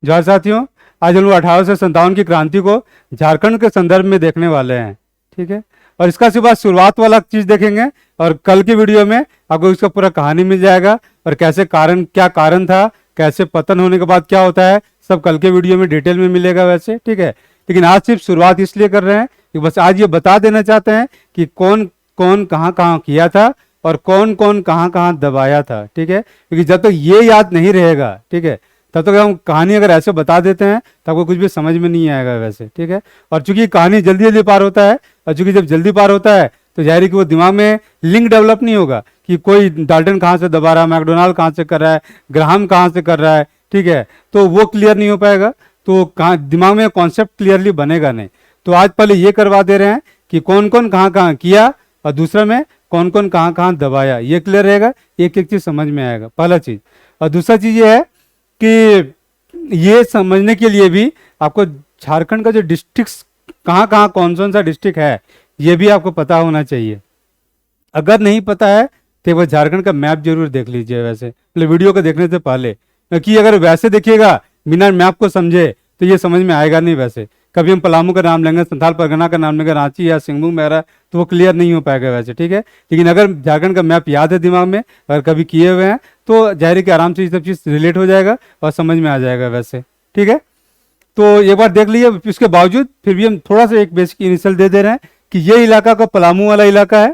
जवाहर साथियों, आज हम लोग 1857 की क्रांति को झारखंड के संदर्भ में देखने वाले हैं। ठीक है, और इसका सिर्फ शुरुआत वाला चीज देखेंगे, और कल की वीडियो में आपको इसका पूरा कहानी मिल जाएगा, और कैसे कारण, क्या कारण था, कैसे पतन होने के बाद क्या होता है, सब कल के वीडियो में डिटेल में मिलेगा वैसे। ठीक है, लेकिन आज सिर्फ शुरुआत इसलिए कर रहे हैं कि बस आज ये बता देना चाहते हैं कि कौन कौन कहाँ कहाँ किया था और कौन कौन कहाँ कहाँ दबाया था। ठीक है, क्योंकि जब तक ये याद नहीं रहेगा, ठीक है, तब तक हम कहानी अगर ऐसे बता देते हैं तो आपको कुछ भी समझ में नहीं आएगा वैसे। ठीक है, और चूंकि कहानी जल्दी जल्दी पार होता है, और चूंकि जब जल्दी पार होता है तो जाहिर है कि वो दिमाग में लिंक डेवलप नहीं होगा कि कोई डाल्टन कहाँ से दबा रहा है, मैकडोनाल्ड कहाँ से कर रहा है, ग्राहम कहाँ से कर रहा है। ठीक है, तो वो क्लियर नहीं हो पाएगा, तो कहाँ दिमाग में कॉन्सेप्ट क्लियरली बनेगा नहीं। तो आज पहले ये करवा दे रहे हैं कि कौन कौन कहाँ कहाँ किया, और दूसरा में कौन कौन कहाँ कहाँ दबाया, ये क्लियर रहेगा, एक एक चीज समझ में आएगा, पहला चीज। और दूसरा चीज ये है कि ये समझने के लिए भी आपको झारखंड का जो डिस्ट्रिक्ट कहाँ कहाँ कौन कौन सा डिस्ट्रिक्ट है ये भी आपको पता होना चाहिए। अगर नहीं पता है तो वो झारखंड का मैप जरूर देख लीजिए वैसे, मतलब वीडियो को देखने से पहले, क्योंकि अगर वैसे देखिएगा बिना मैप को समझे तो ये समझ में आएगा नहीं वैसे। कभी हम पलामू का नाम लेंगे, संथाल परगना का नाम लेंगे, रांची या सिंहभूम वगैरह, तो वो क्लियर नहीं हो पाएगा वैसे। ठीक है, लेकिन अगर झारखंड का मैप याद है दिमाग में, अगर कभी किए हुए हैं, तो जाहिर है कि आराम से ये सब चीज़ रिलेट हो जाएगा और समझ में आ जाएगा वैसे। ठीक है, तो एक बार देख लीजिए। इसके बावजूद फिर भी हम थोड़ा सा एक बेसिक इनिशियल दे दे रहे हैं कि ये इलाका का पलामू वाला इलाका है।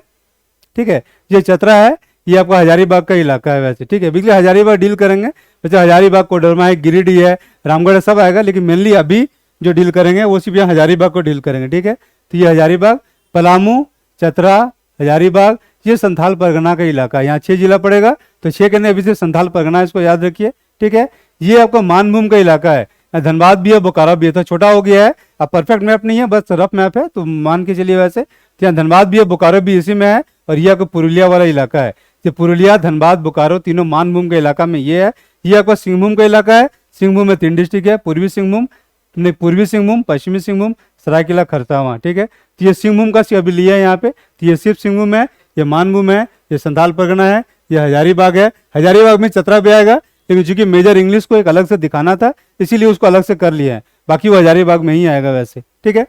ठीक है, ये चतरा है, ये आपका हजारीबाग का इलाका है वैसे। ठीक है, बिल्कुल हजारीबाग डील करेंगे वैसे, हजारीबाग, कोडरमा है, गिरिडीह है, रामगढ़ सब आएगा, लेकिन मेनली अभी जो डील करेंगे वो सिर्फ यहाँ हजारीबाग को डील करेंगे। ठीक है, तो ये हजारीबाग, पलामू, चतरा, हजारीबाग, ये संथाल परगना का इलाका है। यहाँ 6 जिला पड़ेगा, तो 6 के अभी से संथाल परगना, इसको याद रखिए। ठीक है, ये आपका मानभूम का इलाका है, धनबाद भी है, बोकारो भी है, तो छोटा हो गया है, अब परफेक्ट मैप नहीं है, बस रफ मैप है, तो मान के चलिए वैसे। तो यहाँ धनबाद भी है, बोकारो भी इसी में है, और ये आपका पुरुलिया वाला इलाका है। ये पुरुलिया, धनबाद, बोकारो तीनों मानभूम के इलाका में ये है। ये आपका सिंहभूम का इलाका है। सिंहभूम में 3 डिस्ट्रिक्ट है, पूर्वी सिंहभूम, नहीं पूर्वी सिंहभूम, पश्चिमी सिंहभूम, सरायकेला खरसावां। ठीक है, तो ये सिंहभूम का अभी लिया है यहाँ पे, तो ये सिर्फ सिंहभूम है, ये मानभूम है, ये संथाल परगना है, ये हजारीबाग है। हजारीबाग में चतरा भी आएगा, लेकिन चूंकि मेजर इंग्लिश को एक अलग से दिखाना था इसीलिए उसको अलग से कर लिया है, बाकी वो हजारीबाग में ही आएगा वैसे। ठीक है,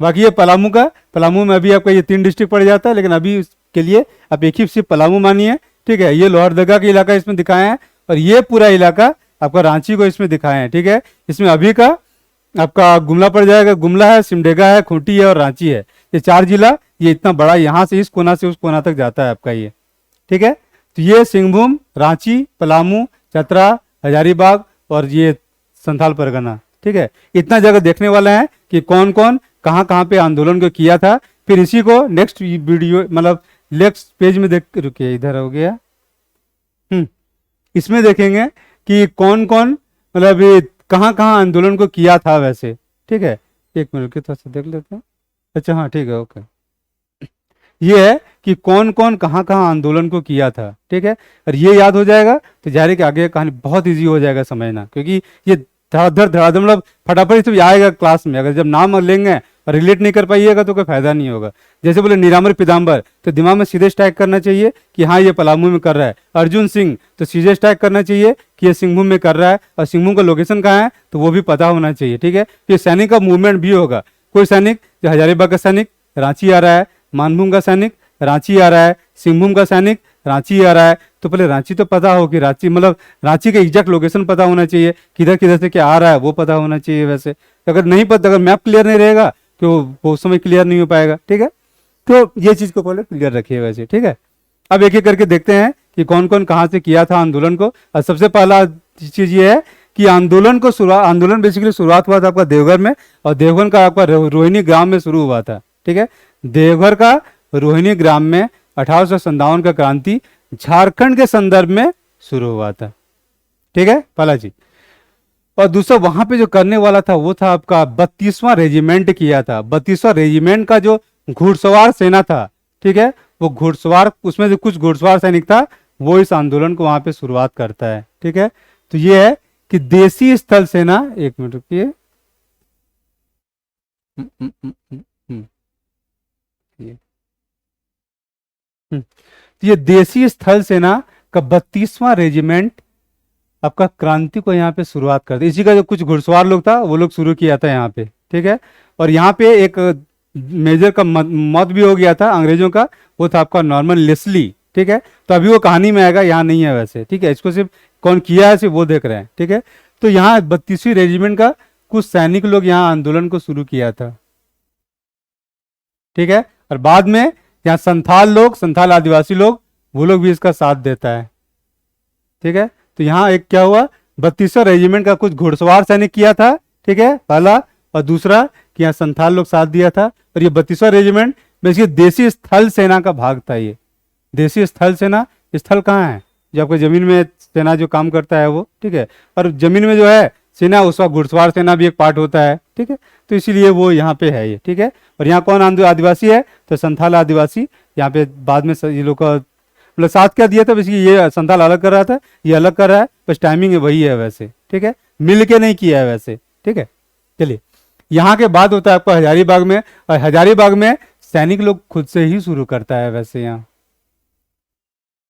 बाकी ये पलामू का, पलामू में अभी आपका ये 3 डिस्ट्रिक्ट पड़ जाता है, लेकिन अभी के लिए आप एक ही सिर्फ पलामू मानिए। ठीक है, ये लोहरदगा का इलाका इसमें दिखाए हैं, और ये पूरा इलाका आपका रांची को इसमें दिखाए हैं। ठीक है, इसमें अभी का आपका गुमला पड़ जाएगा, गुमला है, सिमडेगा है, खूंटी है और रांची है। ये 4 जिला, ये इतना बड़ा, यहाँ से इस कोना से उस कोना तक जाता है आपका ये। ठीक है, तो ये सिंहभूम, रांची, पलामू, चतरा, हजारीबाग और ये संथाल परगना। ठीक है, इतना जगह देखने वाले हैं कि कौन कौन कहाँ कहाँ पे आंदोलन को किया था। फिर इसी को नेक्स्ट वीडियो, मतलब नेक्स्ट पेज में देख, रुकिए इधर हो गया, इसमें देखेंगे कि कौन कौन, मतलब कहाँ कहाँ आंदोलन को किया था वैसे। ठीक है, एक मिनट के थोड़ा सा देख लेते हैं। अच्छा हाँ ठीक है, ओके। ये है कि कौन कौन कहाँ कहाँ आंदोलन को किया था। ठीक है, और ये याद हो जाएगा तो जाहिर है कि आगे कहानी बहुत इजी हो जाएगा समझना, क्योंकि ये धड़ाधड़ धड़ाधड़ मतलब फटाफट सब आएगा क्लास में। अगर जब नाम लेंगे और रिलेट नहीं कर पाइएगा तो कोई फायदा नहीं होगा। जैसे बोले नीरामर पीताम्बर, तो दिमाग में सीधे स्ट्राइक करना चाहिए कि हाँ ये पलामू में कर रहा है। अर्जुन सिंह, तो सीधे स्ट्राइक करना चाहिए कि ये सिंहभूम में कर रहा है, और सिंहभूम का लोकेशन कहाँ है तो वो भी पता होना चाहिए। ठीक है, फिर सैनिक का मूवमेंट भी होगा। कोई सैनिक, जो हजारीबाग का सैनिक रांची आ रहा है, मानभूम का सैनिक रांची आ रहा है, सिंहभूम का सैनिक रांची आ रहा है, तो पहले रांची तो पता हो कि रांची, मतलब रांची का एग्जैक्ट लोकेशन पता होना चाहिए, किधर किधर से क्या आ रहा है वो पता होना चाहिए वैसे। अगर नहीं पता, अगर मैप क्लियर नहीं रहेगा तो वो उस समय क्लियर नहीं हो पाएगा। ठीक है, तो ये चीज़ को पहले क्लियर रखिए वैसे। ठीक है, अब एक एक करके देखते हैं कि कौन कौन कहाँ से किया था आंदोलन को। और सबसे पहला चीज़ ये है कि आंदोलन बेसिकली शुरुआत हुआ था आपका देवघर में, और देवघर का आपका रोहिणी ग्राम में शुरू हुआ था। ठीक है, देवघर का रोहिणी ग्राम में 1857 का क्रांति झारखंड के संदर्भ में शुरू हुआ था। ठीक है, पहला चीज। और दूसरा वहां पे जो करने वाला था वो था आपका 32वां रेजिमेंट किया था। 32वां रेजिमेंट का जो घुड़सवार सेना था, ठीक है, वो घुड़सवार, उसमें से कुछ घुड़सवार सैनिक था, वो इस आंदोलन को वहां पे शुरुआत करता है। ठीक है, तो ये है कि देसी स्थल सेना, एक मिनट रुकिए, ये तो ये देसी स्थल सेना का 32वां रेजिमेंट आपका क्रांति को यहाँ पे शुरुआत कर दी। इसी का जो कुछ घुड़सवार लोग था वो लोग शुरू किया था यहाँ पे, ठीक है। और यहाँ पे एक मेजर का मौत भी हो गया था अंग्रेजों का, वो था आपका नॉर्मन लेस्ली, ठीक है। तो अभी वो कहानी में आएगा, यहाँ नहीं है वैसे, ठीक है। इसको सिर्फ कौन किया है सिर्फ वो देख रहे हैं, ठीक है। तो यहाँ 32वीं रेजिमेंट का कुछ सैनिक लोग यहाँ आंदोलन को शुरू किया था, ठीक है। और बाद में यहाँ संथाल आदिवासी लोग, वो लोग भी इसका साथ देता है, ठीक है। तो यहाँ एक क्या हुआ, 32वां रेजिमेंट का कुछ घुड़सवार सैनिक किया था, ठीक है, पहला। और दूसरा कि यहाँ संथाल लोग साथ दिया था। और ये 32वां रेजिमेंट बेसिकली देसी स्थल सेना का भाग था। ये देसी स्थल सेना, स्थल कहाँ है, जो आपको जमीन में सेना जो काम करता है वो, ठीक है। और जमीन में जो है सेना, उसका घुड़सवार सेना भी एक पार्ट होता है, ठीक है। तो इसीलिए वो यहाँ पे है ये, ठीक है। और यहाँ कौन आदिवासी है, तो संथाल आदिवासी। यहाँ पे बाद में ये लोग का मतलब साथ क्या दिया था, बेसिकली ये संथाल अलग कर रहा था, ये अलग कर रहा है, बस टाइमिंग वही है वैसे, ठीक है। मिल के नहीं किया है वैसे, ठीक है। चलिए, यहाँ के बाद होता है आपका हजारीबाग में। और हजारीबाग में सैनिक लोग खुद से ही शुरू करता है वैसे यहाँ,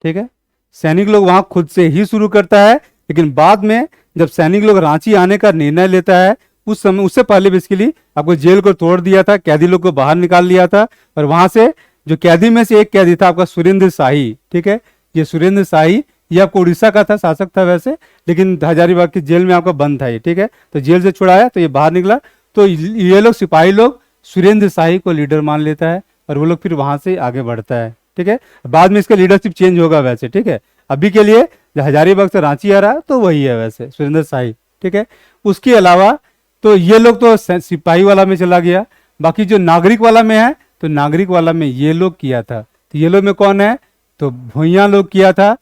ठीक है। सैनिक लोग वहां खुद से ही शुरू करता है। लेकिन बाद में जब सैनिक लोग रांची आने का निर्णय लेता है, उस समय, उससे पहले बेसिकली आपको जेल को तोड़ दिया था, कैदी लोग को बाहर निकाल लिया था। और वहां से जो कैदी में से एक कैदी था आपका सुरेंद्र शाही, ठीक है। ये सुरेंद्र शाही, ये आपको उड़ीसा का था, शासक था वैसे, लेकिन हजारीबाग की जेल में आपका बंद था ये, ठीक है। तो जेल से छुड़ाया तो ये बाहर निकला। तो ये लोग सिपाही लोग सुरेंद्र शाही को लीडर मान लेता है, और वो लोग फिर वहां से आगे बढ़ता है, ठीक है। बाद में इसका लीडरशिप चेंज होगा वैसे, ठीक है। अभी के लिए जो हजारीबाग से रांची आ रहा है तो वही है वैसे, सुरेंद्र शाही, ठीक है। उसके अलावा तो ये लोग तो सिपाही वाला में चला गया। बाकी जो नागरिक वाला में है, तो नागरिक वाला में ये लोग किया था। तो ये लोग में कौन है, तो भुइयां लोग किया था,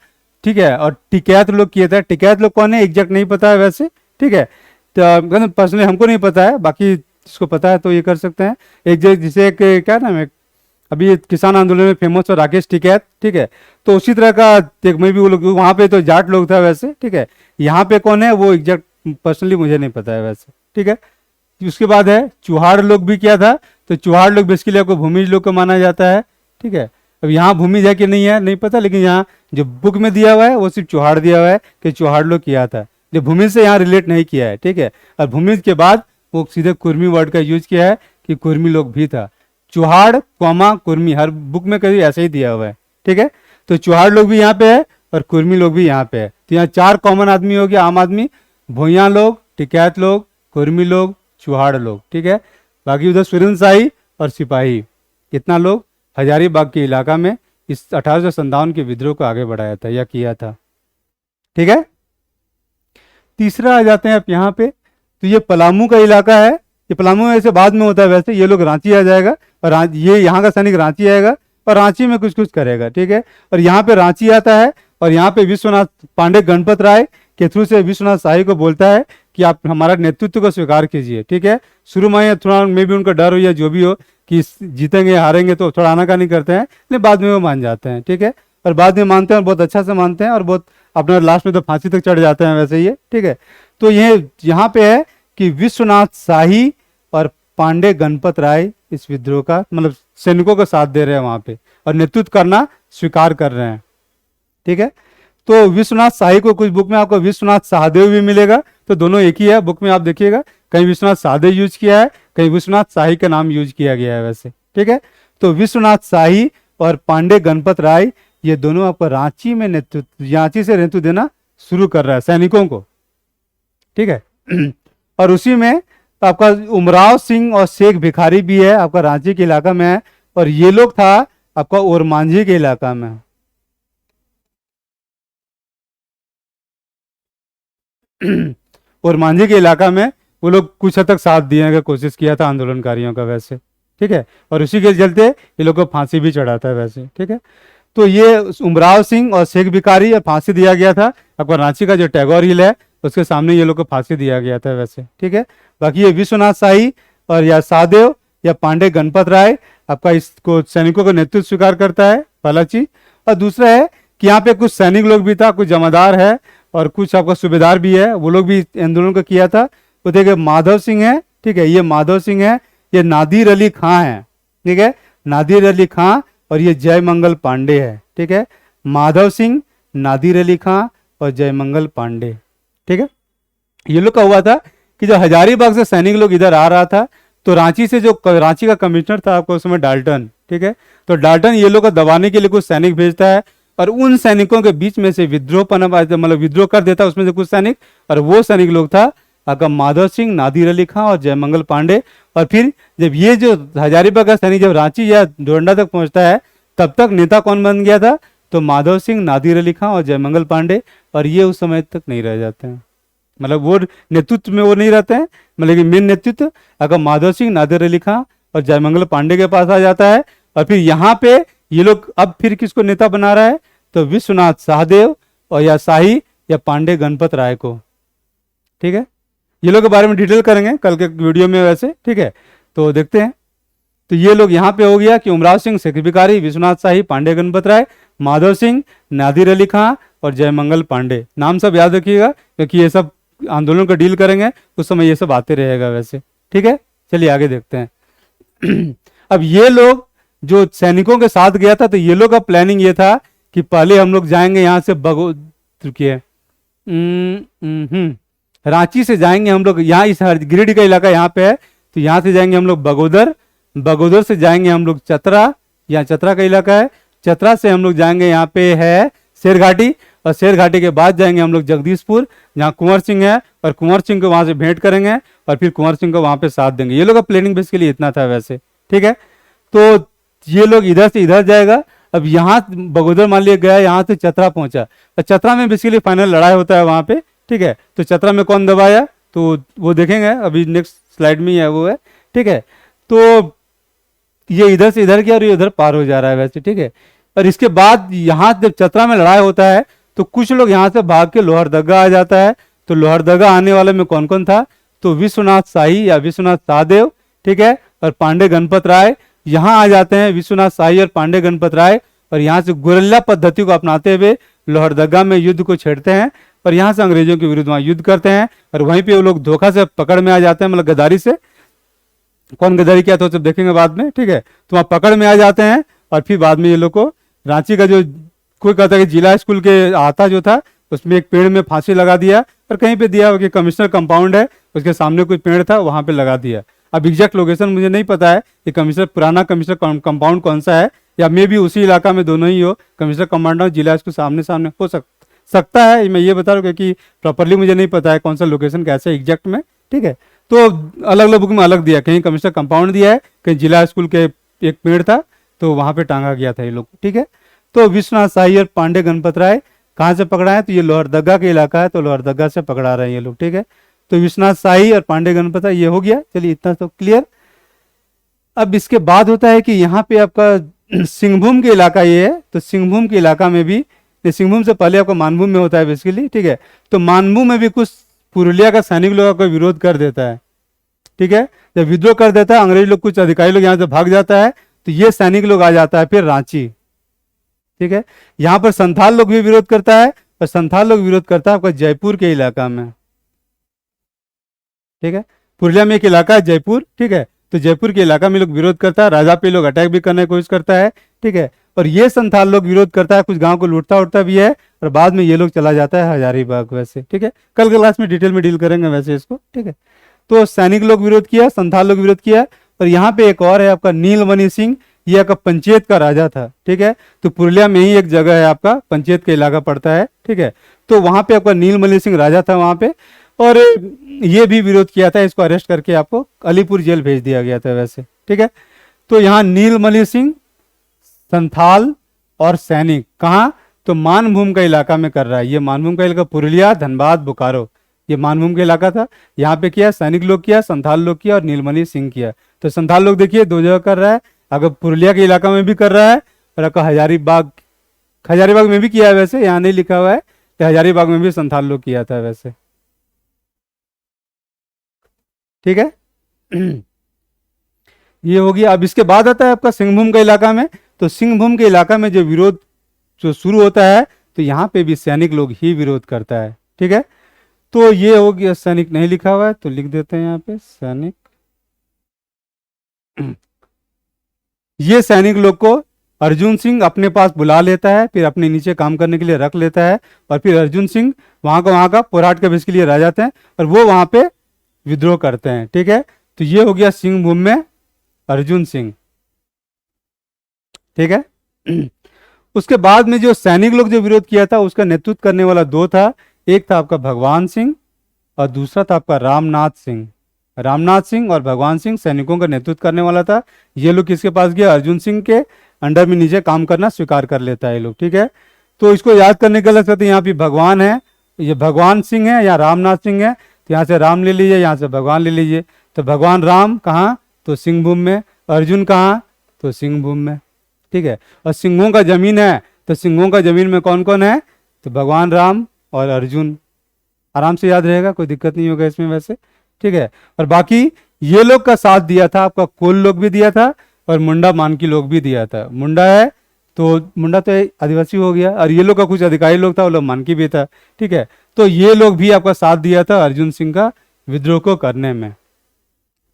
ठीक है। और टिकैत लोग किया था। टिकैत लोग कौन है एग्जैक्ट नहीं पता है वैसे, ठीक है। तो पर्सनली हमको नहीं पता है, बाकी जिसको पता है तो ये कर सकते हैं। एक जिसे एक क्या नाम है, अभी किसान आंदोलन में फेमस है राकेश टिकैत, ठीक है। तो उसी तरह का एक में भी वो लोग, वहाँ पे तो जाट लोग था वैसे, ठीक है। यहाँ पे कौन है वो एग्जैक्ट पर्सनली मुझे नहीं पता है वैसे, ठीक है। उसके बाद है चुहाड़ लोग भी किया था। तो चुहाड़ लोग बेसिकली आपको भूमिज लोग को माना जाता है, ठीक है। अब यहाँ भूमिज है कि नहीं है नहीं पता, लेकिन यहाँ जो बुक में दिया हुआ है वो सिर्फ चुहाड़ दिया हुआ है कि चुहाड़ लोग किया था। जो भूमिज से यहाँ रिलेट नहीं किया है, ठीक है। और भूमिज के बाद वो सीधे कुर्मी वर्ड का यूज किया है कि कुर्मी लोग भी था। चुहाड़ कौमा कुर्मी, हर बुक में कभी ऐसे ही दिया हुआ है, ठीक है। तो चुहाड़ लोग भी यहाँ पे है और कुर्मी लोग भी यहाँ पे है। तो यहाँ 4 कॉमन आदमी हो गया, आम आदमी, भुइयां लोग, टिकैत लोग, कुर्मी लोग, चुहाड़ लोग, ठीक है। बाकी उधर सुरेंद्र शाही और सिपाही, इतना लोग हजारीबाग के इलाका में इस 1857 के विद्रोह को आगे बढ़ाया था या किया था, ठीक है। तीसरा आ जाते हैं आप यहाँ पे। तो ये पलामू का इलाका है। ये पलामू में ऐसे बाद में होता है वैसे, ये लोग रांची आ जाएगा और ये यहाँ का सैनिक रांची आएगा और रांची में कुछ कुछ करेगा, ठीक है। और यहाँ पे रांची आता है और यहाँ पे विश्वनाथ पांडे गणपत राय के थ्रू से विश्वनाथ शाही को बोलता है कि आप हमारा नेतृत्व को स्वीकार कीजिए, ठीक है। शुरू में थोड़ा में भी उनका डर हो या जो भी हो कि जीतेंगे हारेंगे तो थोड़ा आनाकानी करते हैं, लेकिन बाद में वो मान जाते हैं, ठीक है। और बाद में मानते हैं और बहुत अच्छा से मानते हैं और बहुत अपना लास्ट में तो फांसी तक चढ़ जाते हैं वैसे ये, ठीक है। तो ये यहाँ पे है कि विश्वनाथ शाही और पांडे गणपत राय इस विद्रोह का मतलब सैनिकों का साथ दे रहे हैं वहां पे और नेतृत्व करना स्वीकार कर रहे हैं, ठीक है। तो विश्वनाथ शाही को कुछ बुक में आपको विश्वनाथ सहदेव भी मिलेगा, तो दोनों एक ही है। बुक में आप देखिएगा कहीं विश्वनाथ सहदेव यूज किया है, कहीं विश्वनाथ शाही का नाम यूज किया गया है वैसे, ठीक है। तो विश्वनाथ शाही और पांडे गणपत राय ये दोनों आपको रांची में रांची से नेतृत्व देना शुरू कर रहा है सैनिकों को, ठीक है। और उसी में आपका उमराव सिंह और शेख भिखारी भी है, आपका रांची के इलाका में है। और ये लोग था आपका ओरमांझी के इलाका में। ओरमांझी के इलाका में वो लोग कुछ हद तक साथ देने का कोशिश किया था आंदोलनकारियों का वैसे, ठीक है। और उसी के चलते ये लोग को फांसी भी चढ़ाता है वैसे, ठीक है। तो ये उमराव सिंह और शेख भिखारी फांसी दिया गया था। आपका रांची का जो टैगोर हिल है उसके सामने ये लोग को फांसी दिया गया था वैसे, ठीक है। बाकी ये विश्वनाथ शाही और या सहदेव या पांडे गणपत राय आपका इसको सैनिकों का नेतृत्व स्वीकार करता है, पहला चीज। और दूसरा है कि यहाँ पे कुछ सैनिक लोग भी था, कुछ जमादार है और कुछ आपका सूबेदार भी है, वो लोग भी आंदोलन को किया था। वो देखिए माधव सिंह है, ठीक है, ये माधव सिंह है, ये नादिर अली खां है, ठीक है, नादिर अली खां। और ये जयमंगल पांडे है, ठीक है। माधव सिंह, नादिर अली खां और जयमंगल पांडे, ठीक है। ये लोग का हुआ था कि जब हजारीबाग से सैनिक लोग इधर आ रहा था तो रांची से जो रांची का कमिश्नर था आपको उस समय डाल्टन, ठीक है, तो डाल्टन ये लोग को दबाने के लिए कुछ सैनिक भेजता है और उन सैनिकों के बीच में से विद्रोह मतलब विद्रोह कर देता है उसमें से कुछ सैनिक, और वो सैनिक लोग था आपका माधव सिंह, नादिर अली खां और जयमंगल पांडे। और फिर जब ये जो हजारीबाग का सैनिक जब रांची या डोरंडा तक पहुंचता है तब तक नेता कौन बन गया था, तो माधव सिंह, नादिर अली खां और जयमंगल पांडे, और ये उस समय तक नहीं रह जाते हैं, मतलब वो नेतृत्व में वो नहीं रहते हैं, मतलब कि मेन नेतृत्व अगर माधव सिंह, नादिर अली खां और जयमंगल पांडे के पास आ जाता है। और फिर यहाँ पे ये लोग अब फिर किसको नेता बना रहा है, तो विश्वनाथ सहदेव और या शाही या पांडे गणपत राय को, ठीक है। ये लोग के बारे में डिटेल करेंगे कल के वीडियो में वैसे, ठीक है। तो देखते हैं, तो ये लोग यहाँ पे हो गया कि उमराव सिंह सेक्रेटरी, विश्वनाथ शाही, पांडे गणपत राय, माधव सिंह, नादिर अली खां और जयमंगल पांडे, नाम सब याद रखिएगा क्योंकि ये सब आंदोलन का डील करेंगे उस समय ये सब आते रहेगा वैसे, ठीक है। चलिए आगे देखते हैं। अब ये लोग जो सैनिकों के साथ गया था तो ये लोग का प्लानिंग ये था कि पहले हम लोग जाएंगे यहाँ से रुकिए रांची से जाएंगे हम लोग, यहाँ इस गिरिडीह का इलाका यहाँ पे है, तो यहाँ से जाएंगे हम लोग बगोदर, बगोदर से जाएंगे हम लोग चतरा, यहाँ चतरा का इलाका है, चतरा से हम लोग जाएंगे यहाँ पे है शेरघाटी, और शेरघाटी के बाद जाएंगे हम लोग जगदीशपुर जहाँ कुंवर सिंह है, और कुंवर सिंह को वहाँ से भेंट करेंगे और फिर कुंवर सिंह को वहाँ पे साथ देंगे। ये लोग का प्लानिंग बेसिकली इतना था वैसे, ठीक है। तो ये लोग इधर से इधर जाएगा। अब यहाँ बगोदर मान लिया गया, यहाँ से चतरा पहुंचा, तो चतरा में बेसिकली फाइनल लड़ाई होता है वहाँ पे, ठीक है। तो चतरा में कौन दबाया तो वो देखेंगे अभी नेक्स्ट स्लाइड में ही है वो है, ठीक है। तो ये इधर से इधर गया और ये उधर पार हो जा रहा है वैसे, ठीक है। और इसके बाद यहाँ जब चतरा में लड़ाई होता है तो कुछ लोग यहाँ से भाग के लोहरदगा आ जाता है। तो लोहरदगा आने वाले में कौन कौन था, तो विश्वनाथ शाही या विश्वनाथ सहदेव, ठीक है, और पांडे गणपत राय यहाँ आ जाते हैं। विश्वनाथ शाही और पांडे गणपत राय और यहाँ से गुरिल्ला पद्धति को अपनाते हुए लोहरदगा में युद्ध को छेड़ते हैं और यहाँ से अंग्रेजों के विरुद्ध वहाँ युद्ध करते हैं, और वहीं पे वो लोग धोखा से पकड़ में आ जाते हैं, मतलब गद्दारी से। कौन गद्दारी किया तो सब देखेंगे बाद में, ठीक है। तो वहाँ पकड़ में आ जाते हैं और फिर बाद में ये लोग को रांची का जो कोई कहता है कि जिला स्कूल के आता जो था उसमें एक पेड़ में फांसी लगा दिया, और कहीं पे दिया कि कमिश्नर कंपाउंड है उसके सामने कोई पेड़ था वहां पे लगा दिया। अब एग्जैक्ट लोकेशन मुझे नहीं पता है कि कमिश्नर पुराना कमिश्नर कंपाउंड कौन सा है, या मे भी उसी इलाका में दोनों ही हो, कमिश्नर कंपाउंड और जिला स्कूल सामने सामने हो सकता है। मैं ये बता रहा हूँ क्योंकि प्रॉपरली मुझे नहीं पता है कौन सा लोकेशन कैसे एग्जैक्ट में, ठीक है। तो अलग अलग बुक में अलग दिया, कहीं कमिश्नर कंपाउंड दिया है, कहीं जिला स्कूल के एक पेड़ था तो वहां पे टांगा गया था ये लोग, ठीक है। तो विश्वनाथ शाही और पांडे गणपत राय कहाँ से पकड़ा है, तो ये लोहरदगा के इलाका है, तो लोहरदगा से पकड़ा रहे हैं ये लोग, ठीक है। तो विश्वनाथ शाही और पांडे गणपत राय ये हो गया, चलिए इतना तो क्लियर। अब इसके बाद होता है कि यहाँ पे आपका सिंहभूम के इलाका ये है, तो सिंहभूम के इलाका में भी, सिंहभूम से पहले आपका मानभूम में होता है बेसिकली, ठीक है। तो मानभूम में भी कुछ पुरुलिया का सैनिक लोग का विरोध कर देता है, ठीक है। जब विद्रोह कर देता है अंग्रेज लोग, कुछ अधिकारी लोग यहाँ से भाग जाता है, तो ये सैनिक लोग आ जाता है फिर रांची, ठीक है। यहाँ पर संथाल लोग भी विरोध करता है, और संथाल लोग विरोध करता है आपका जयपुर के इलाका में, ठीक है। पुरुलिया में एक इलाका है जयपुर, ठीक है, तो जयपुर के इलाका में लोग विरोध करता है, राजा पे लोग अटैक भी करने की कोशिश करता है, ठीक है। और ये संथाल लोग विरोध करता है, कुछ गांव को लूटता उठता भी है, और बाद में ये लोग चला जाता है हजारीबाग वैसे, ठीक है। कल के क्लास में डिटेल में डील करेंगे वैसे इसको, ठीक है। तो सैनिक लोग विरोध किया, संथाल लोग विरोध किया, और यहाँ पे एक और है आपका नीलमणि सिंह, ये आपका पंचायत का राजा था, ठीक है। तो पुरुलिया में ही एक जगह है आपका पंचायत का इलाका पड़ता है, ठीक है। तो वहां पे आपका नीलमणि सिंह राजा था वहां पे, और ये भी विरोध किया था, इसको अरेस्ट करके आपको अलीपुर जेल भेज दिया गया था वैसे, ठीक है। तो यहाँ नीलमणि सिंह, संथाल और सैनिक कहाँ, तो मानभूम का इलाका में कर रहा है। ये मानभूम का इलाका पुरुलिया, धनबाद, बोकारो, ये मानभूम का इलाका था। यहाँ पे किया सैनिक लोग किया, संथाल लोग किया और नीलमणि सिंह किया। तो संथाल लोग देखिए दो जगह कर रहा है, अगर पुरुलिया के इलाका में भी कर रहा है, और आपका हजारीबाग में भी किया है वैसे, यहाँ नहीं लिखा हुआ है, तो हजारीबाग में भी संथाल लोग किया था वैसे, ठीक है। ये हो गया। अब इसके बाद आता है आपका सिंहभूम के इलाका में, तो सिंहभूम के इलाका में जो विरोध जो शुरू होता है, तो यहाँ पे भी सैनिक लोग ही विरोध करता है, ठीक है। तो ये हो गया, सैनिक नहीं लिखा हुआ है तो लिख देते हैं यहाँ पे सैनिक। ये सैनिक लोग को अर्जुन सिंह अपने पास बुला लेता है, फिर अपने नीचे काम करने के लिए रख लेता है, और फिर अर्जुन सिंह वहाँ का पोराट के बेस के लिए रह जाते हैं और वो वहाँ पे विद्रोह करते हैं। ठीक है, तो ये हो गया सिंहभूम में अर्जुन सिंह। ठीक है। उसके बाद में जो सैनिक लोग जो विरोध किया था उसका नेतृत्व करने वाला दो था, एक था आपका भगवान सिंह और दूसरा था आपका रामनाथ सिंह। रामनाथ सिंह और भगवान सिंह सैनिकों का नेतृत्व करने वाला था। ये लोग किसके पास गया? अर्जुन सिंह के अंडर में नीचे काम करना स्वीकार कर लेता है ये लोग। ठीक है, तो इसको याद करने के लिए कहते हैं यहाँ पे भगवान है, ये भगवान सिंह है या रामनाथ सिंह है, तो यहाँ से राम ले लीजिए, यहाँ से भगवान ले लीजिए। तो भगवान राम कहाँ? तो सिंहभूम में। अर्जुन कहाँ? तो सिंहभूम में। ठीक है, और सिंहों का जमीन है, तो सिंहों का जमीन में कौन कौन है? तो भगवान राम और अर्जुन। आराम से याद रहेगा, कोई दिक्कत नहीं होगा इसमें वैसे। ठीक है, और बाकी ये लोग का साथ दिया था आपका कोल लोग भी दिया था और मुंडा मानकी लोग भी दिया था। मुंडा है तो मुंडा तो आदिवासी हो गया, और ये लोग का कुछ अधिकारी लोग था, वो लोग मानकी भी था। ठीक है, तो ये लोग भी आपका साथ दिया था अर्जुन सिंह का विद्रोह को करने में।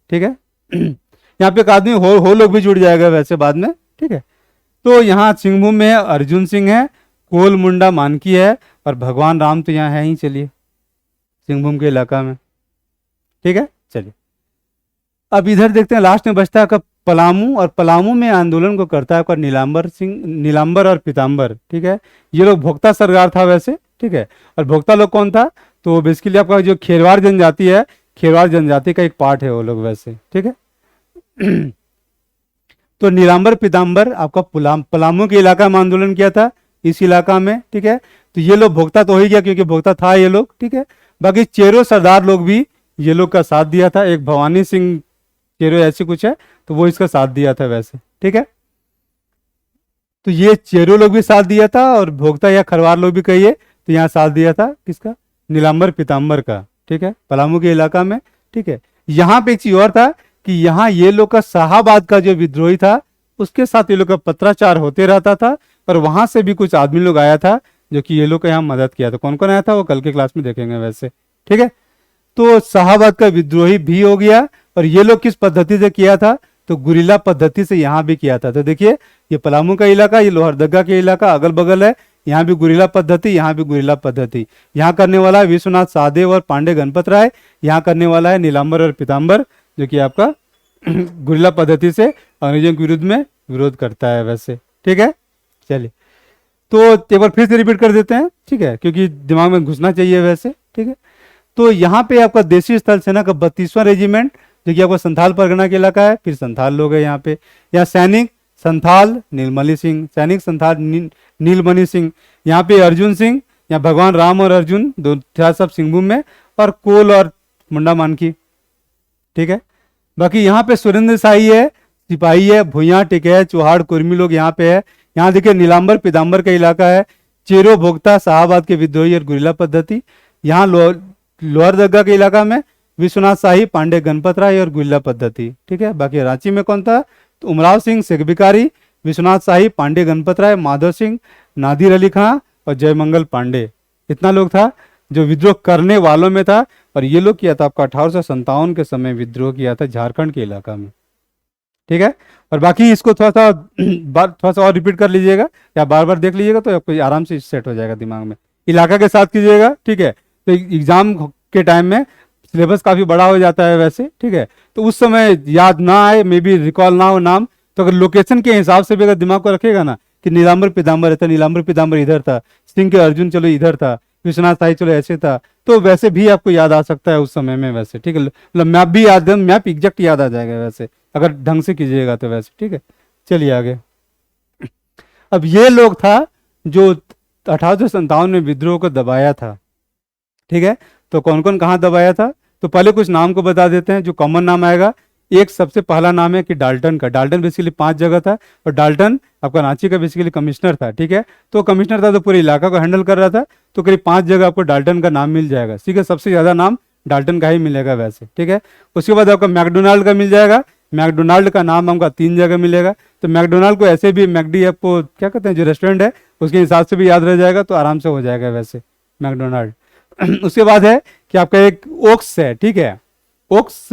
ठीक है, यहाँ पे एक आदमी हो लोग भी जुड़ जाएगा वैसे बाद में। ठीक है, तो यहाँ सिंहभूम में अर्जुन सिंह है, कोल मुंडा मानकी है और भगवान राम तो यहाँ है ही। चलिए, सिंहभूम के इलाका में। ठीक है, चलिए अब इधर देखते हैं, लास्ट में बचता है आपका पलामू, और पलामू में आंदोलन को करता है आपका नीलांबर सिंह, नीलांबर और पीतांबर। ठीक है, ये लोग भोक्ता सरदार था वैसे। ठीक है, और भोक्ता लोग कौन था? तो बेसिकली आपका जो खेरवाड़ जनजाति है, खेरवाड़ जनजाति का एक पार्ट है वो लोग वैसे। ठीक है, तो नीलांबर पीतांबर आपका पलामू के इलाका में आंदोलन किया था, इस इलाका में। ठीक है, तो ये लोग भोक्ता तो हो ही गया क्योंकि भोक्ता था ये लोग। ठीक है, बाकी चेरो सरदार लोग भी ये लोग का साथ दिया था, एक भवानी सिंह चेरो ऐसी कुछ है, तो वो इसका साथ दिया था वैसे। ठीक है, तो ये चेरो लोग भी साथ दिया था और भोक्ता या खरवार लोग भी कहिए तो यहाँ साथ दिया था किसका? नीलांबर पीतांबर का। ठीक है, पलामू के इलाका में। ठीक है, यहाँ पे एक चीज और था कि यहाँ ये लोग का शाहाबाद का जो विद्रोही था उसके साथ ये लोग का पत्राचार होते रहता था, और वहां से भी कुछ आदमी लोग आया था जो कि ये लोग का यहाँ मदद किया था। कौन कौन आया था वो कल के क्लास में देखेंगे वैसे। ठीक है, तो शाहाबाद का विद्रोही भी हो गया, और ये लोग किस पद्धति से किया था? तो गुरिल्ला पद्धति से यहाँ भी किया था। तो देखिए, ये पलामू का इलाका, ये लोहरदगा के इलाका अगल बगल है, यहाँ भी गुरिल्ला पद्धति, यहाँ भी गुरिल्ला पद्धति। यहाँ करने वाला है विश्वनाथ सहदेव और पांडे गणपत राय, यहाँ करने वाला है नीलांबर और पीतांबर, जो कि आपका गुरिल्ला पद्धति से अंग्रेजों के विरुद्ध में विरोध करता है वैसे। ठीक है, चलिए तो एक बार फिर से रिपीट कर देते हैं। ठीक है, क्योंकि दिमाग में घुसना चाहिए वैसे। ठीक है, तो यहाँ पे आपका देशी स्थल सेना का 32वां रेजिमेंट, जो कि आपका संथाल परगना के इलाका है, फिर संथाल लोग है यहाँ पे। यहाँ सैनिक संथाल नीलमणि सिंह, सैनिक संथाल नीलमणि सिंह। यहाँ पे अर्जुन सिंह, यहाँ भगवान राम और अर्जुन दो था सब सिंहभूम में, और कोल और मुंडा मानकी। ठीक है, बाकी यहाँ पे सुरेंद्र शाही है, सिपाही है, भुइयां टिकैत चौहाड़ कुर्मी लोग यहाँ पे है। यहाँ देखिए नीलांबर पीतांबर का इलाका है, चेरो भोक्ता शाहाबाद के विद्रोही और गुरिल्ला पद्धति। यहाँ लोहरदगा के इलाका में विश्वनाथ शाही पांडे गणपत राय और गुरिल्ला पद्धति। ठीक है, बाकी रांची में कौन था? तो उमराव सिंह शेख भिखारी, विश्वनाथ शाही, पांडे गणपत राय, माधव सिंह, नादिर अली खां और जयमंगल पांडे। इतना लोग था जो विद्रोह करने वालों में था, और ये लोग किया था आपका 1857 के समय विद्रोह किया था झारखंड के इलाका में। ठीक है, और बाकी इसको थोड़ा सा और रिपीट कर लीजिएगा या बार बार देख लीजिएगा तो आपको आराम से सेट हो जाएगा दिमाग में। इलाका के साथ कीजिएगा। ठीक है, तो एग्जाम के टाइम में सिलेबस काफ़ी बड़ा हो जाता है वैसे। ठीक है, तो उस समय याद ना आए, मे बी रिकॉल ना हो नाम, तो अगर लोकेशन के हिसाब से भी अगर दिमाग को रखेगा ना कि नीलांबर पीतांबर था, नीलांबर पीतांबर इधर था, सिंह के अर्जुन चलो इधर था, विश्वनाथ शाही चलो ऐसे था, तो वैसे भी आपको याद आ सकता है उस समय में वैसे। ठीक है, मतलब मैप भी याद, मैप एग्जैक्ट याद आ जाएगा वैसे अगर ढंग से कीजिएगा तो वैसे। ठीक है, चलिए आगे। अब ये लोग था जो 1857 में विद्रोह को दबाया था। ठीक है, तो कौन कौन कहाँ दबाया था? तो पहले कुछ नाम को बता देते हैं जो कॉमन नाम आएगा। एक सबसे पहला नाम है कि डाल्टन का। डाल्टन बेसिकली 5 जगह था, और डाल्टन आपका रांची का बेसिकली कमिश्नर था। ठीक है, तो कमिश्नर था तो पूरे इलाका को हैंडल कर रहा था, तो करीब 5 जगह आपको डाल्टन का नाम मिल जाएगा। ठीक है, सबसे ज़्यादा नाम डाल्टन का ही मिलेगा वैसे। ठीक है, उसके बाद आपका मैकडोनाल्ड का मिल जाएगा। मैकडोनाल्ड का नाम हमका 3 जगह मिलेगा। तो मैकडोनाल्ड को ऐसे भी मैकडी आपको क्या कहते हैं जो रेस्टोरेंट है उसके हिसाब से भी याद रह जाएगा, तो आराम से हो जाएगा वैसे मैकडोनाल्ड। उसके बाद है कि आपका एक ओक्स है। ठीक है, ओक्स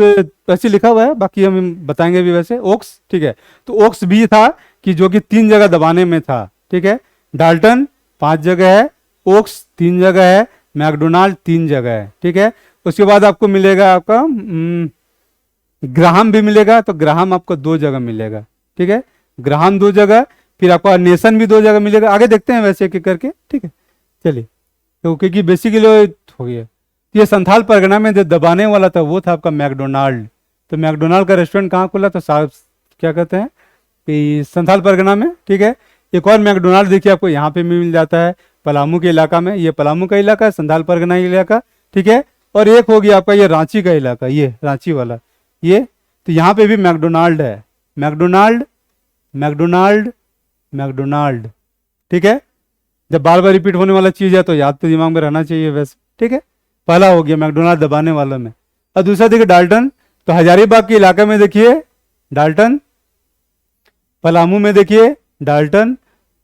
वैसे लिखा हुआ है, बाकी हम बताएंगे भी वैसे ओक्स। ठीक है, तो ओक्स भी था कि जो कि 3 जगह दबाने में था, ठीक है। डाल्टन 5 जगह है, ओक्स 3 जगह है, मैकडोनाल्ड 3 जगह है, ठीक है। उसके बाद आपको मिलेगा आपका ग्राहम भी मिलेगा, तो ग्राहम आपको 2 जगह मिलेगा, ठीक है। ग्राहम 2 जगह, फिर आपको नेशन भी 2 जगह मिलेगा। आगे देखते हैं वैसे एक करके, ठीक है। चलिए, तो क्योंकि बेसिकली हो गया, ये संथाल परगना में जो दबाने वाला था वो था आपका मैकडोनाल्ड। तो मैकडोनाल्ड का रेस्टोरेंट कहाँ खुला? तो साहब क्या कहते हैं कि संथाल परगना में, ठीक है। एक और मैकडोनाल्ड देखिए आपको यहाँ पे भी मिल जाता है पलामू के इलाका में, ये पलामू का इलाका है, संथाल परगना इलाका, ठीक है। और एक हो गया आपका ये रांची का इलाका, ये रांची वाला, ये तो यहाँ पे भी मैकडोनाल्ड है, मैकडोनाल्ड मैकडोनाल्ड मैकडोनाल्ड, ठीक है। जब बार बार रिपीट होने वाला चीज है तो याद तो दिमाग में रहना चाहिए वैसे, ठीक है। पहला हो गया मैकडोनाल्ड दबाने वालों में। और दूसरा देखिए डाल्टन, तो हजारीबाग के इलाके में देखिए डाल्टन, पलामू में देखिए डाल्टन,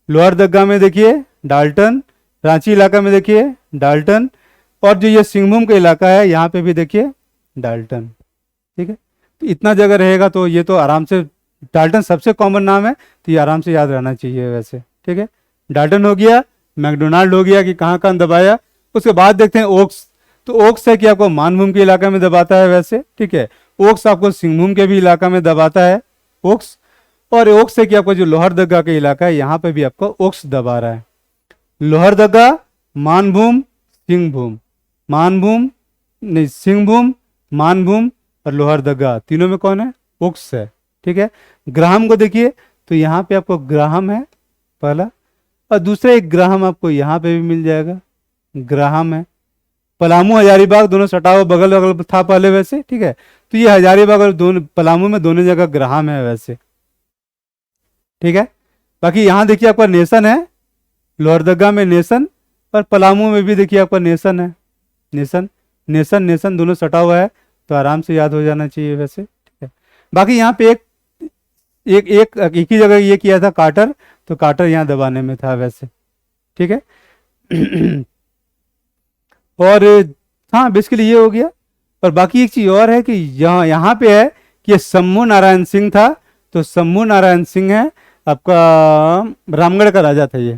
लोअर दग्गा में देखिए डाल्टन, रांची इलाका में देखिए डाल्टन, और जो ये सिंहभूम का इलाका है यहाँ पे भी देखिए डाल्टन, ठीक है। तो इतना जगह रहेगा तो ये तो आराम से, डाल्टन सबसे कॉमन नाम है तो ये आराम से याद रहना चाहिए वैसे, ठीक है। डाल्टन हो गया, मैकडोनाल्ड हो गया कि कहाँ कहाँ दबाया। उसके बाद देखते हैं ओक्स, तो ओक्स है कि आपको मानभूम के इलाका में दबाता है वैसे, ठीक है। ओक्स आपको सिंहभूम के भी इलाका में दबाता है ओक्स, और ओक्स है कि आपको जो लोहरदगा का इलाका है यहाँ पे भी आपको ओक्स दबा रहा है। लोहरदगा, मानभूम, सिंहभूम, मानभूम नहीं सिंहभूम, मानभूम और लोहरदगा, तीनों में कौन है? ओक्स है, ठीक है। ग्राहम को देखिए, तो यहाँ पे आपको ग्राहम है पहला, और दूसरा एक ग्राहम आपको यहाँ पे भी मिल जाएगा, ग्राहम है। पलामू हजारीबाग दोनों सटा हुआ बगल बगल था पहले वैसे, ठीक है। तो ये हजारीबाग और दोनों पलामू में दोनों जगह ग्राहम है वैसे, ठीक है। बाकी यहाँ देखिए आपका नेशन है, लोहरदगा में नेशन, और पलामू में भी देखिए आपका नेशन है, नेशन नेशन नेशन दोनों सटा हुआ है, तो आराम से याद हो जाना चाहिए वैसे, ठीक है। बाकी यहाँ पे एक ही जगह ये किया था कार्टर, तो कार्टर यहाँ दबाने में था वैसे, ठीक है। और हाँ बेसिकली ये हो गया। और बाकी एक चीज और है कि यहाँ पे है कि शंभू नारायण सिंह था, तो शंभू नारायण सिंह है आपका रामगढ़ का राजा था ये,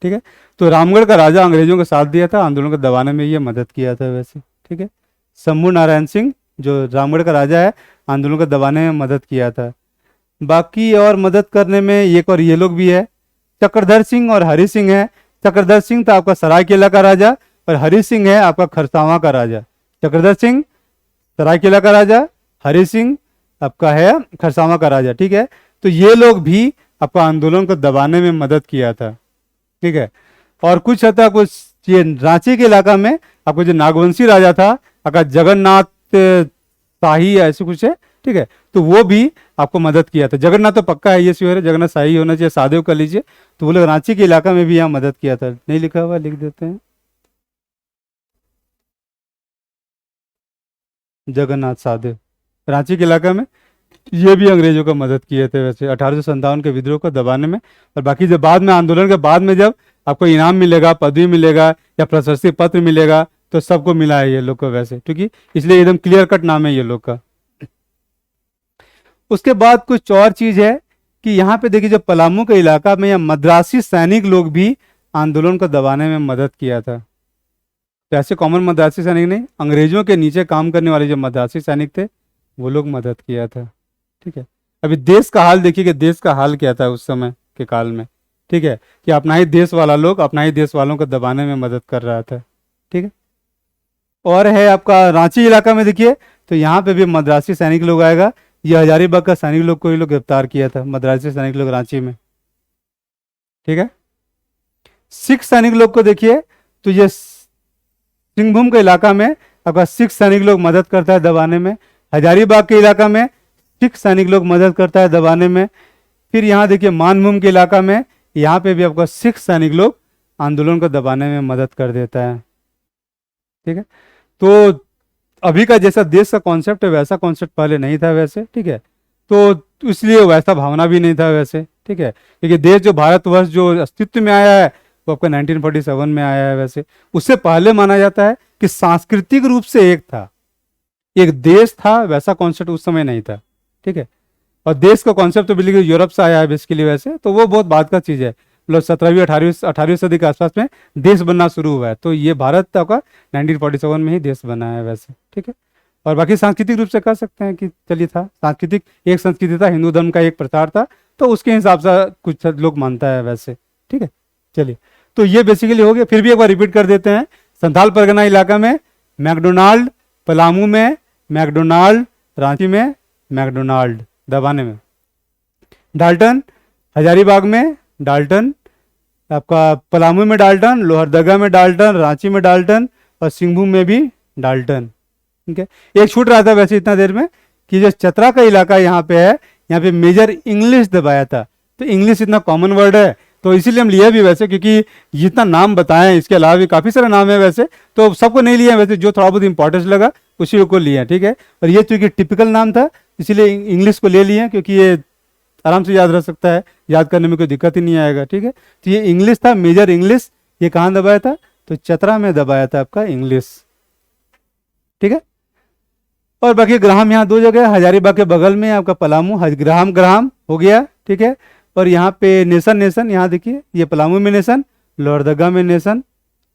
ठीक है। तो रामगढ़ का राजा अंग्रेजों का साथ दिया था, आंदोलन को दबाने में ये मदद किया था वैसे, ठीक है। शंभू नारायण सिंह जो रामगढ़ का राजा है, आंदोलन को दबाने में मदद किया था। बाकी और मदद करने में एक और ये लोग भी है, चक्रधर सिंह और हरि सिंह है। चक्रधर सिंह था आपका सरायकेला का राजा, और हरि सिंह है आपका खरसावां का राजा। चक्रधर सिंह सरायकेला का राजा, हरि सिंह आपका है खरसावां का राजा, ठीक है। तो ये लोग भी आपका आंदोलन को दबाने में मदद किया था, ठीक है। और कुछ हद तक कुछ ये रांची के इलाका में आपको जो नागवंशी राजा था आपका जगन्नाथ शाही ऐसे कुछ है, ठीक है। तो वो भी आपको मदद किया था। जगन्नाथ तो पक्का है, ये श्योर है, जगन्नाथ शाही होना चाहिए, सादेव कर लीजिए। तो वो लोग रांची के इलाका में भी यहाँ मदद किया था, नहीं लिखा हुआ लिख देते हैं, जगन्नाथ सादेव रांची के इलाका में ये भी अंग्रेजों को मदद किए थे वैसे 1857 के विद्रोह को दबाने में। और बाकी जब बाद में आंदोलन के बाद में जब आपको इनाम मिलेगा, पदवी मिलेगा या प्रशस्ति पत्र मिलेगा, तो सबको मिला है ये लोग को वैसे, क्योंकि इसलिए एकदम क्लियर कट नाम है ये लोग का। उसके बाद कुछ और चीज है कि यहाँ पे देखिए जो पलामू के इलाका में या मद्रासी सैनिक लोग भी आंदोलन को दबाने में मदद किया था। तो ऐसे कॉमन मद्रासी सैनिक नहीं, अंग्रेजों के नीचे काम करने वाले जो मद्रासी सैनिक थे वो लोग मदद किया था, ठीक है। अभी देश का हाल देखिए कि देश का हाल क्या था उस समय के काल में, ठीक है, कि अपना ही देश वाला लोग अपना ही देश वालों को दबाने में मदद कर रहा था, ठीक है। और है आपका रांची इलाका में देखिए, तो यहाँ पे भी मद्रासी सैनिक लोग आएगा। ये हजारीबाग का सैनिक लोग को ही लोग गिरफ्तार किया था, मद्रासी सैनिक लोग रांची में, ठीक है। सिख सैनिक लोग को देखिए, तो ये सिंहभूम के इलाका में आपका सिख सैनिक लोग मदद करता है दबाने में। हजारीबाग के इलाका में सिख सैनिक लोग मदद करता है दबाने में। फिर यहाँ देखिए मानभूम के इलाका में, यहाँ पे भी आपका सिख सैनिक लोग आंदोलन को दबाने में मदद कर देता है, ठीक है। तो अभी का जैसा देश का कॉन्सेप्ट है वैसा कॉन्सेप्ट पहले नहीं था वैसे, ठीक है। तो इसलिए वैसा भावना भी नहीं था वैसे, ठीक है। क्योंकि देश जो भारतवर्ष जो अस्तित्व में आया है वो आपका 1947 में आया है वैसे। उससे पहले माना जाता है कि सांस्कृतिक रूप से एक था, एक देश था, वैसा कॉन्सेप्ट उस समय नहीं था, ठीक है। और देश का कॉन्सेप्ट तो बिल्कुल यूरोप से आया है बेसिकली वैसे, तो वो बहुत बाद का चीज़ है। मतलब 17वीं 18वीं सदी के आसपास में देश बनना शुरू हुआ है, तो ये भारत का 1947 में ही देश बना है वैसे, ठीक है। और बाकी सांस्कृतिक रूप से कह सकते हैं कि चलिए था सांस्कृतिक, एक संस्कृति था, हिंदू धर्म का एक प्रचार था, तो उसके हिसाब से कुछ लोग मानता है वैसे, ठीक है। चलिए, तो ये बेसिकली हो गया। फिर भी एक बार रिपीट कर देते हैं। संथाल परगना इलाका में मैकडोनाल्ड, पलामू में मैकडोनाल्ड, रांची में मैकडोनाल्ड दबाने में, डाल्टन हजारीबाग में डाल्टन, आपका पलामू में डाल्टन, लोहरदगा में डाल्टन, रांची में डाल्टन और सिंहभूम में भी डाल्टन, ठीक है। एक छूट रहा था वैसे इतना देर में कि जो चतरा का इलाका यहाँ पे है, यहाँ पे मेजर इंग्लिश दबाया था। तो इंग्लिश इतना कॉमन वर्ड है तो इसीलिए हम लिए भी वैसे, क्योंकि जितना नाम बताए इसके अलावा भी काफ़ी सारे नाम है वैसे, तो सबको नहीं लिए वैसे, जो थोड़ा बहुत इंपॉर्टेंस लगा उसी को लिए, ठीक है। और ये चूंकि टिपिकल नाम था इसीलिए इंग्लिश को ले लिए, क्योंकि ये आराम से याद रह सकता है, याद करने में कोई दिक्कत ही नहीं आएगा, ठीक है। तो ये इंग्लिश था, मेजर इंग्लिश। ये कहाँ दबाया था? तो चतरा में दबाया था आपका इंग्लिश, ठीक है। और बाकी ग्राम यहाँ दो जगह, हजारीबाग के बगल में आपका पलामू, ग्राम हो गया, ठीक है। और यहाँ पे नेशन यहाँ देखिए, ये पलामू में नेशन, लोहरदगा में नेशन,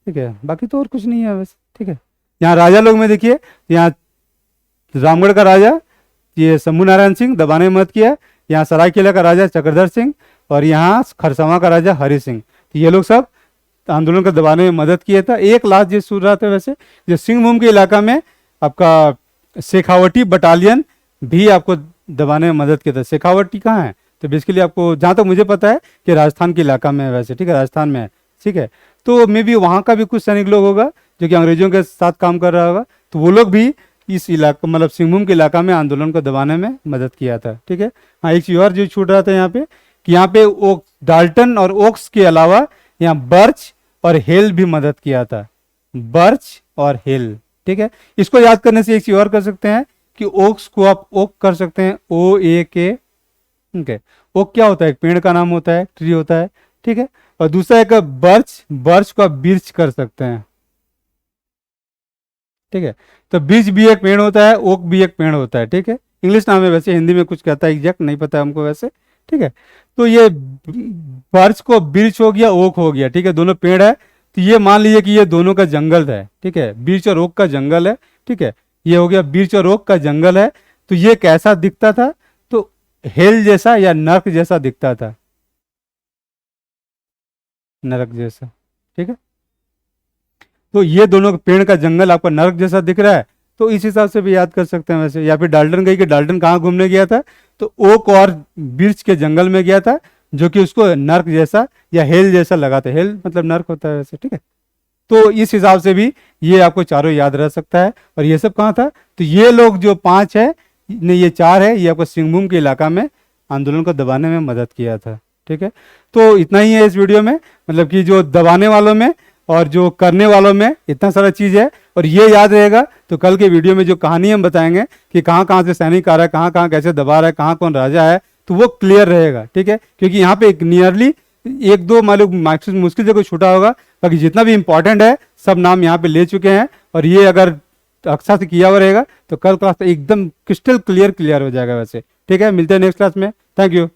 ठीक है। बाकी तो और कुछ नहीं है वैसे, ठीक है। यहाँ राजा लोग में देखिए, यहाँ रामगढ़ का राजा ये शंभू नारायण सिंह दबाने में मदद किया, यहाँ सरायकेला का राजा चक्रधर सिंह और यहाँ खरसावां का राजा हरि सिंह, तो ये लोग सब आंदोलन को दबाने में मदद किया था। एक लास्ट जो सुन रहा था वैसे, जो सिंहभूम के इलाका में आपका शेखावटी बटालियन भी आपको दबाने में मदद किया था। शेखावटी कहाँ है? तो बेसिकली आपको जहाँ तक मुझे पता है कि राजस्थान के इलाका में है वैसे, ठीक है, राजस्थान में है, ठीक है। तो मे बी वहाँ का भी कुछ सैनिक लोग होगा जो कि अंग्रेजों के साथ काम कर रहा होगा, तो वो लोग भी इस इलाका मतलब सिंहभूम के इलाका में आंदोलन को दबाने में मदद किया था, ठीक है। हाँ, एक चीज़ और जो छूट रहा था यहाँ पे कि यहाँ पे ओक डाल्टन और ओक्स के अलावा यहाँ बर्च और हेल भी मदद किया था, बर्च और हेल, ठीक है। इसको याद करने से एक चीज और कर सकते हैं कि ओक्स को आप ओक कर सकते हैं, OAK, ठीक है। ओक क्या होता है? एक पेड़ का नाम होता है, ट्री होता है, ठीक है। और दूसरा एक बर्च को आप बिर्च कर सकते हैं, ठीक है। तो बिर्च भी एक पेड़ होता है, ओक भी एक पेड़ होता है, ठीक है। इंग्लिश नाम है वैसे, हिंदी में कुछ कहता है एग्जैक्ट नहीं पता है हमको वैसे, ठीक है। तो ये बर्च को बिर्च हो गया, ओक हो गया, ठीक है, दोनों पेड़ है। तो ये मान लीजिए कि ये दोनों का जंगल है, ठीक है, बिर्च और ओक का जंगल है, ठीक है। ये हो गया बिर्च और ओक का जंगल है। तो ये कैसा दिखता था? तो हेल जैसा या नर्क जैसा दिखता था, नरक जैसा, ठीक है। तो ये दोनों पेड़ का जंगल आपका नर्क जैसा दिख रहा है, तो इस हिसाब से भी याद कर सकते हैं वैसे। या फिर डाल्टन गई कि डाल्टन कहाँ घूमने गया था? तो ओक और बिर्च के जंगल में गया था, जो कि उसको नर्क जैसा या हेल जैसा लगा था। हेल मतलब नर्क होता है वैसे, ठीक है। तो इस हिसाब से भी ये आपको चारों याद रह सकता है। और ये सब कहाँ था? तो ये लोग जो 5 है, नहीं ये 4 है, ये आपको सिंहभूम के इलाका में आंदोलन को दबाने में मदद किया था, ठीक है। तो इतना ही है इस वीडियो में, मतलब कि जो दबाने वालों में और जो करने वालों में इतना सारा चीज़ है। और ये याद रहेगा तो कल के वीडियो में जो कहानी हम बताएंगे कि कहाँ कहाँ से सैनिक आ रहा है, कहाँ कहाँ कैसे दबा रहा है, कहाँ कौन राजा है, तो वो क्लियर रहेगा, ठीक है। क्योंकि यहाँ पे एक नियरली 1-2 मालूम मुश्किल से कोई छूटा होगा, बाकी जितना भी इंपॉर्टेंट है सब नाम यहाँ पे ले चुके हैं। और ये अगर अक्सर से किया हुआ रहेगा तो कल क्लास एकदम क्रिस्टल क्लियर हो जाएगा वैसे, ठीक है। मिलते हैं नेक्स्ट क्लास में, थैंक यू।